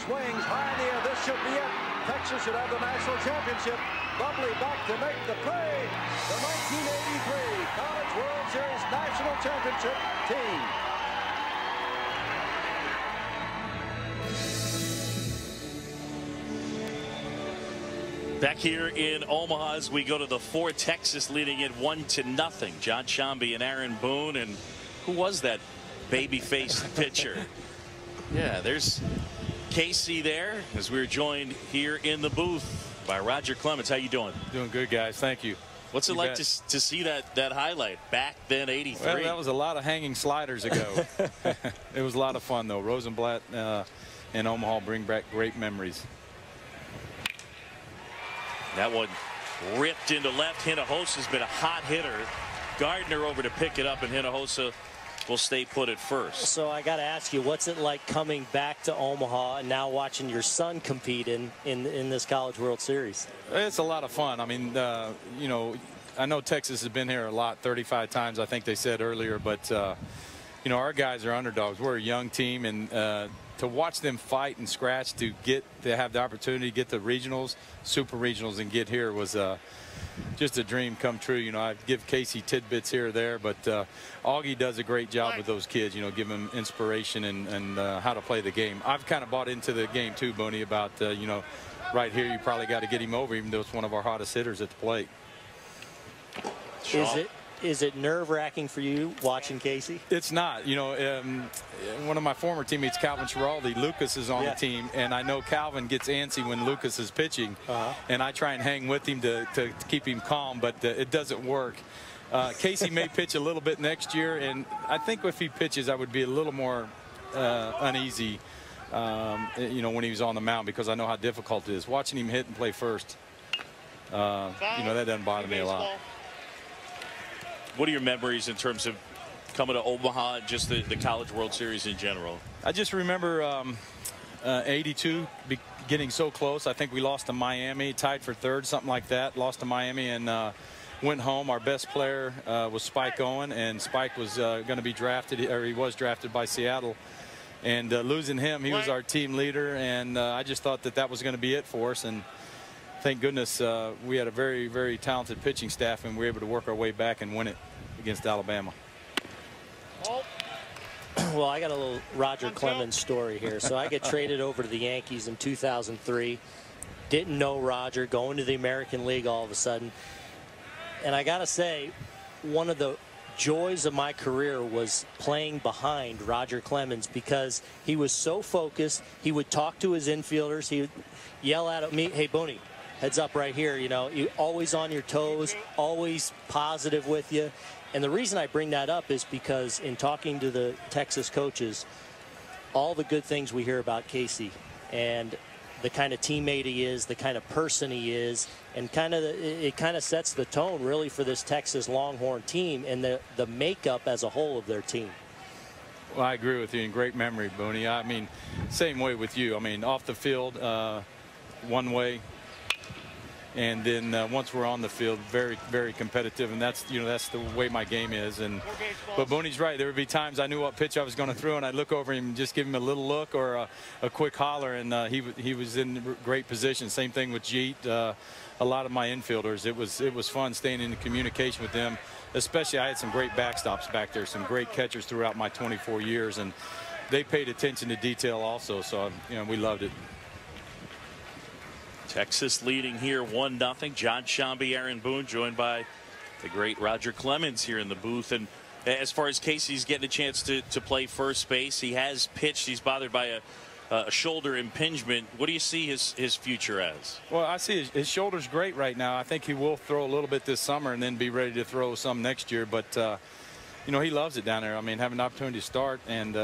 swings high in the air. This should be it. Texas should have the national championship. Bubbly back to make the play. The 1983 College World Series national championship team. Back here in Omaha as we go to the fourth, Texas leading it 1-0. John Shambi and Aaron Boone, and who was that baby-faced pitcher? Yeah, there's Casey there as we were joined here in the booth by Roger Clemens. How you doing? Doing good, guys. Thank you. What's it like to see that highlight back then, 83? Well, that was a lot of hanging sliders ago. It was a lot of fun, though. Rosenblatt and Omaha bring back great memories. That one ripped into left. Hinojosa's been a hot hitter. Gardner over to pick it up, and Hinojosa will stay put at first. So I got to ask you, what's it like coming back to Omaha and now watching your son compete in this College World Series? It's a lot of fun. I mean, you know, I know Texas has been here a lot, 35 times, I think they said earlier, but you know, our guys are underdogs. We're a young team, and to watch them fight and scratch to have the opportunity to get the regionals, super regionals, and get here was just a dream come true. You know, I give Casey tidbits here or there, but Augie does a great job with those kids, you know, give them inspiration and how to play the game. I've kind of bought into the game too, Booney, about, you know, right here you probably got to get him over, even though it's one of our hottest hitters at the plate. Is it nerve-wracking for you watching Casey? It's not. You know, one of my former teammates, Calvin Schiraldi, Lucas is on the team, and I know Calvin gets antsy when Lucas is pitching, and I try and hang with him to keep him calm, but it doesn't work. Casey may pitch a little bit next year, and I think if he pitches, I would be a little more uneasy, you know, when he was on the mound, because I know how difficult it is. Watching him hit and play first, you know, that doesn't bother me a lot. What are your memories in terms of coming to Omaha and just the College World Series in general? I just remember 82 getting so close. I think we lost to Miami, tied for third, something like that. Lost to Miami and went home. Our best player was Spike Owen, and Spike was going to be drafted, or he was drafted by Seattle. And losing him, he was our team leader, and I just thought that was going to be it for us. And thank goodness we had a very, very talented pitching staff, and we were able to work our way back and win it against Alabama. Well, I got a little Roger Clemens story here. So I get traded over to the Yankees in 2003. Didn't know Roger, going to the American League all of a sudden. And I got to say, one of the joys of my career was playing behind Roger Clemens, because he was so focused. He would talk to his infielders. He would yell at me, "Hey, Booney, heads up right here." You know, you always on your toes, always positive with you. And the reason I bring that up is because in talking to the Texas coaches, all the good things we hear about Casey and the kind of teammate he is, the kind of person he is, and it kind of sets the tone really for this Texas Longhorn team and the makeup as a whole of their team. Well, I agree with you, and great memory, Booney. I mean, same way with you. I mean, off the field, one way. And then once we're on the field, very, very competitive, and that's, you know, that's the way my game is. And but Booney's right. There would be times I knew what pitch I was going to throw, and I'd look over him and just give him a little look or a quick holler, and he was in great position. Same thing with Jeet. A lot of my infielders. It was fun staying in communication with them. Especially, I had some great backstops back there, some great catchers throughout my 24 years, and they paid attention to detail also. So you know, we loved it. Texas leading here 1-0. John Shambi, Aaron Boone, joined by the great Roger Clemens here in the booth. And as far as Casey's getting a chance to play first base, he has pitched. He's bothered by a shoulder impingement. What do you see his future as? Well, I see his shoulder's great right now. I think he will throw a little bit this summer and then be ready to throw some next year. But, you know, he loves it down there. I mean, having an opportunity to start, and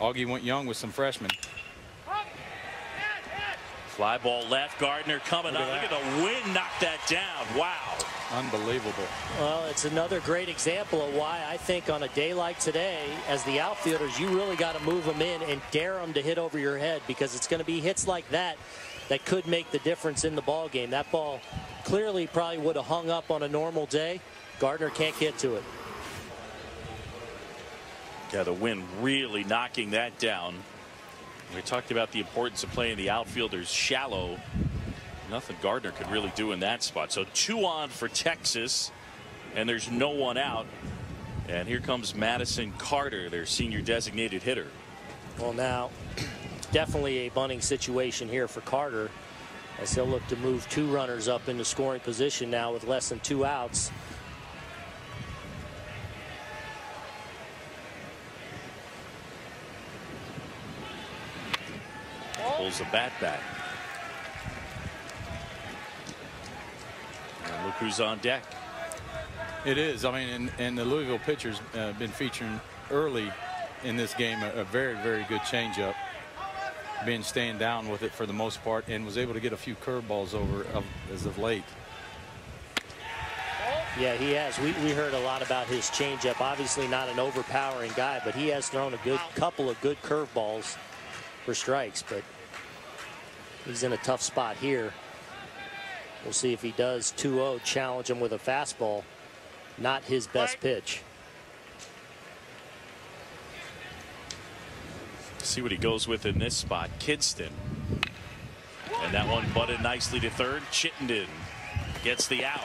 Augie went young with some freshmen. Fly ball left. Gardner coming up. Look at the wind knock that down. Wow. Unbelievable. Well, it's another great example of why I think on a day like today, as the outfielders, you really got to move them in and dare them to hit over your head, because it's going to be hits like that that could make the difference in the ball game. That ball clearly probably would have hung up on a normal day. Gardner can't get to it. Yeah, the wind really knocking that down. We talked about the importance of playing the outfielders shallow. Nothing Gardner could really do in that spot. So 2 on for Texas, and there's no one out. And here comes Madison Carter, their senior designated hitter. Well, now definitely a bunting situation here for Carter, as he'll look to move 2 runners up into scoring position now with less than 2 outs. Pulls the bat back. And look who's on deck. It is. I mean, and the Louisville pitcher's been featuring early in this game a very, very good changeup. Been staying down with it for the most part, and was able to get a few curveballs over as of late. Yeah, he has. We heard a lot about his changeup. Obviously not an overpowering guy, but he has thrown a couple of good curveballs for strikes. But he's in a tough spot here. We'll see if he does 2-0 challenge him with a fastball. Not his best pitch. See what he goes with in this spot. Kidston. And that one butted nicely to third. Chittenden gets the out.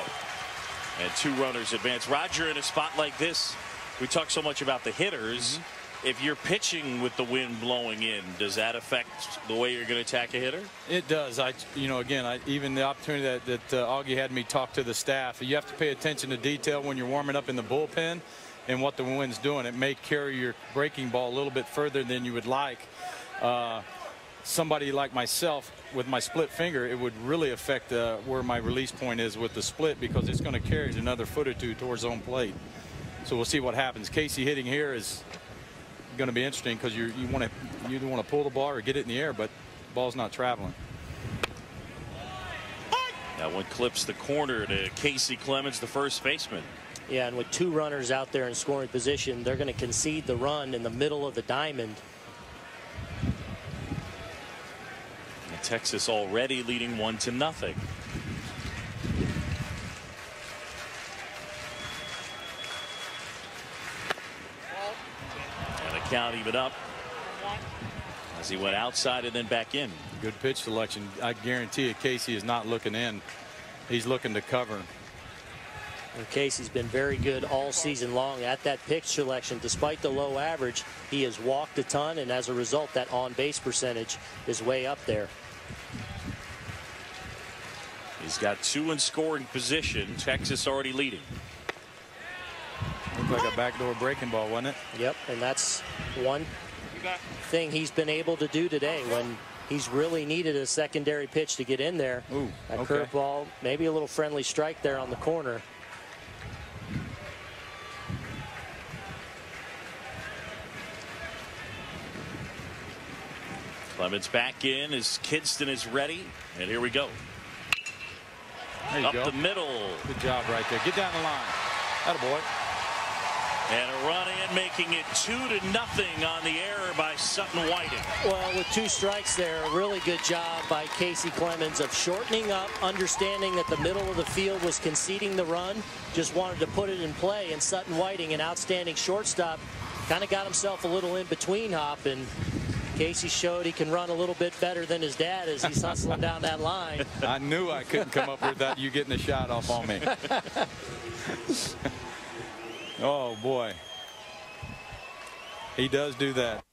And 2 runners advance. Roger, in a spot like this, we talk so much about the hitters. If you're pitching with the wind blowing in, does that affect the way you're going to attack a hitter? It does. Again, even the opportunity that Augie had me talk to the staff, you have to pay attention to detail when you're warming up in the bullpen and what the wind's doing. It may carry your breaking ball a little bit further than you would like. Somebody like myself with my split finger, it would really affect where my release point is with the split, because it's going to carry it another foot or 2 towards home plate. So we'll see what happens. Casey hitting here is going to be interesting, because you want to pull the ball or get it in the air, but the ball's not traveling. That one clips the corner to Casey Clemens, the first baseman. Yeah, and with 2 runners out there in scoring position, they're going to concede the run in the middle of the diamond. And Texas already leading 1-0. Count even up as he went outside and then back in. Good pitch selection. I guarantee you Casey is not looking in. He's looking to cover. And Casey's been very good all season long at that pitch selection. Despite the low average, he has walked a ton, and as a result, that on-base percentage is way up there. He's got 2 in scoring position. Texas already leading. Looked like a backdoor breaking ball, wasn't it? Yep, and that's one thing he's been able to do today when he's really needed a secondary pitch to get in there. Ooh, a okay. curveball, maybe a little friendly strike there on the corner. Clemens back in as Kidston is ready, and here we go. There you Up go. the middle. Good job right there. Get down the line. Attaboy. And a run in, making it 2-0 on the error by Sutton Whiting. Well, with 2 strikes there, a really good job by Casey Clemens of shortening up, understanding that the middle of the field was conceding the run, just wanted to put it in play, and Sutton Whiting, an outstanding shortstop, kind of got himself a little in between hop, and Casey showed he can run a little bit better than his dad as he's hustling down that line. I knew I couldn't come up without you getting a shot off on me. Oh, boy. He does do that.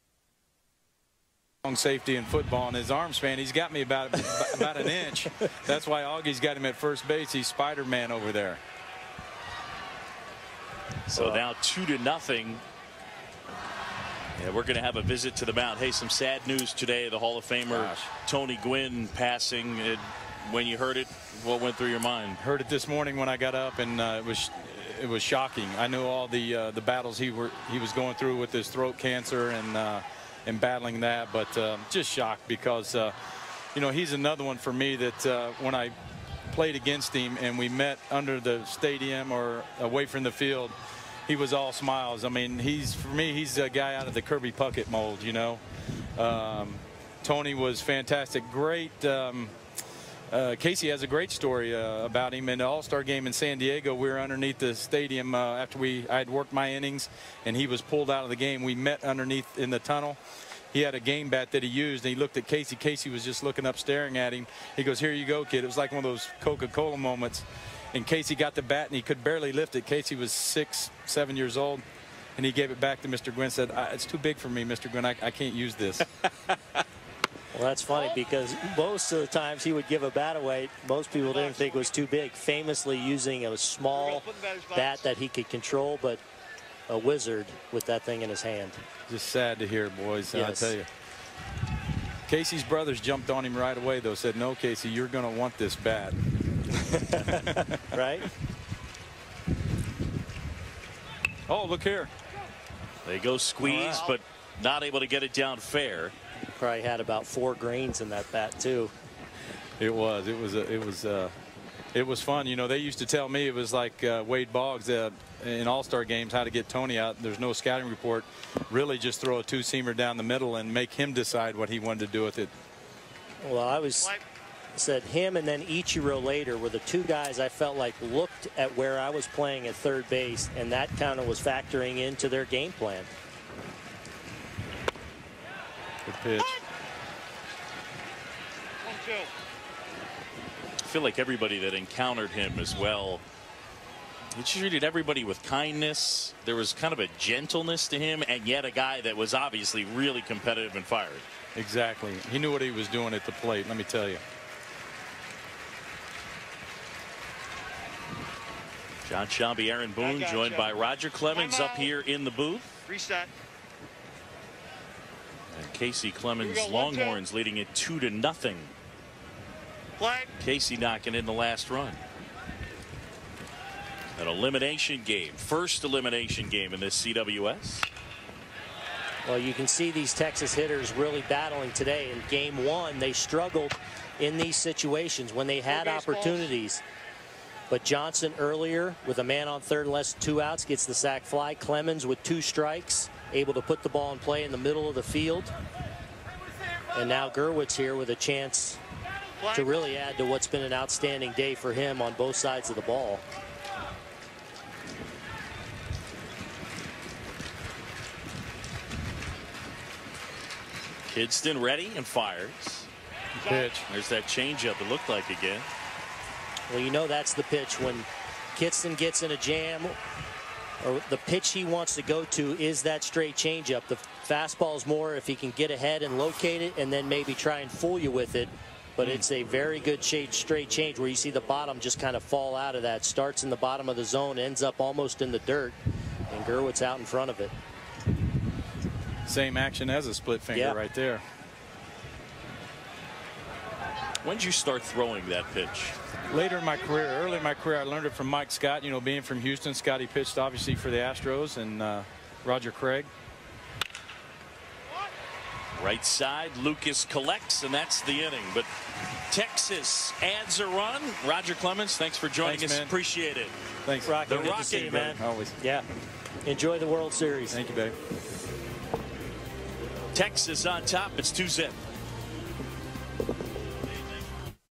Long safety in football, and his arm span, he's got me about an inch. That's why Augie's got him at first base. He's Spider-Man over there. So now 2-0. Yeah, we're going to have a visit to the mound. Hey, some sad news today. The Hall of Famer Tony Gwynn passing. When you heard it, what went through your mind? Heard it this morning when I got up, and it was shocking. I knew all the battles he was going through with his throat cancer and battling that, but just shocked because he's another one for me that when I played against him and we met under the stadium or away from the field, he was all smiles. I mean, for me, he's a guy out of the Kirby Puckett mold, Tony was fantastic. Great. Casey has a great story about him. In the All-Star game in San Diego, we were underneath the stadium after I had worked my innings, and he was pulled out of the game. We met underneath in the tunnel, he had a game bat that he used, and he looked at Casey. Casey was just looking up, staring at him. He goes, "Here you go, kid." It was like one of those Coca-Cola moments. And Casey got the bat, and he could barely lift it. Casey was 6, 7 years old, and he gave it back to Mr. Gwynn. Said, "It's too big for me, Mr. Gwynn. I can't use this." Well, that's funny because most of the times he would give a bat away, most people didn't think it was too big, famously using a small bat that he could control, but a wizard with that thing in his hand. Just sad to hear, boys. Yes. I tell you. Casey's brothers jumped on him right away, though. Said, "No, Casey, you're going to want this bat." Right? Oh, look here. They go squeeze, but not able to get it down fair. Probably had about 4 grains in that bat too. It was fun. You know, they used to tell me it was like Wade Boggs in All-Star games, how to get Tony out. There's no scouting report. Really just throw a 2-seamer down the middle and make him decide what he wanted to do with it. Well, I said him and then Ichiro later were the 2 guys I felt like looked at where I was playing at third base, and that kind of was factoring into their game plan. Good pitch. I feel like everybody that encountered him as well, he treated everybody with kindness. There was kind of a gentleness to him, and yet a guy that was obviously really competitive and fiery. Exactly. He knew what he was doing at the plate, let me tell you. John Shambi, Aaron Boone, joined by Roger Clemens up here in the booth. Reset. And Casey Clemens Longhorns leading it 2-0. Casey knocking in the last run. An elimination game, first elimination game in this CWS. Well, you can see these Texas hitters really battling today. In game 1, they struggled in these situations when they had opportunities. But Johnson earlier with a man on third and less 2 outs gets the sac fly. Clemens with 2 strikes, able to put the ball in play in the middle of the field. And now Gerwitz here with a chance to really add to what's been an outstanding day for him on both sides of the ball. Kidston ready and fires. Pitch. There's that changeup it looked like again. Well, you know that's the pitch when Kidston gets in a jam, or the pitch he wants to go to is that straight changeup. The fastball is more if he can get ahead and locate it and then maybe try and fool you with it. But it's a very good straight change where you see the bottom just kind of fall out of that. Starts in the bottom of the zone, ends up almost in the dirt, and Gerwitz out in front of it. Same action as a split finger right there. When did you start throwing that pitch? Later in my career, early in my career, I learned it from Mike Scott. You know, being from Houston, Scotty pitched obviously for the Astros, and Roger Craig. Right side, Lucas collects, and that's the inning. But Texas adds a run. Roger Clemens, thanks for joining us. Man. Appreciate it. Thanks. Rocky, The good to see you, Rocket, man. Always. Yeah. Enjoy the World Series. Thank you, babe. Texas on top. It's 2-0.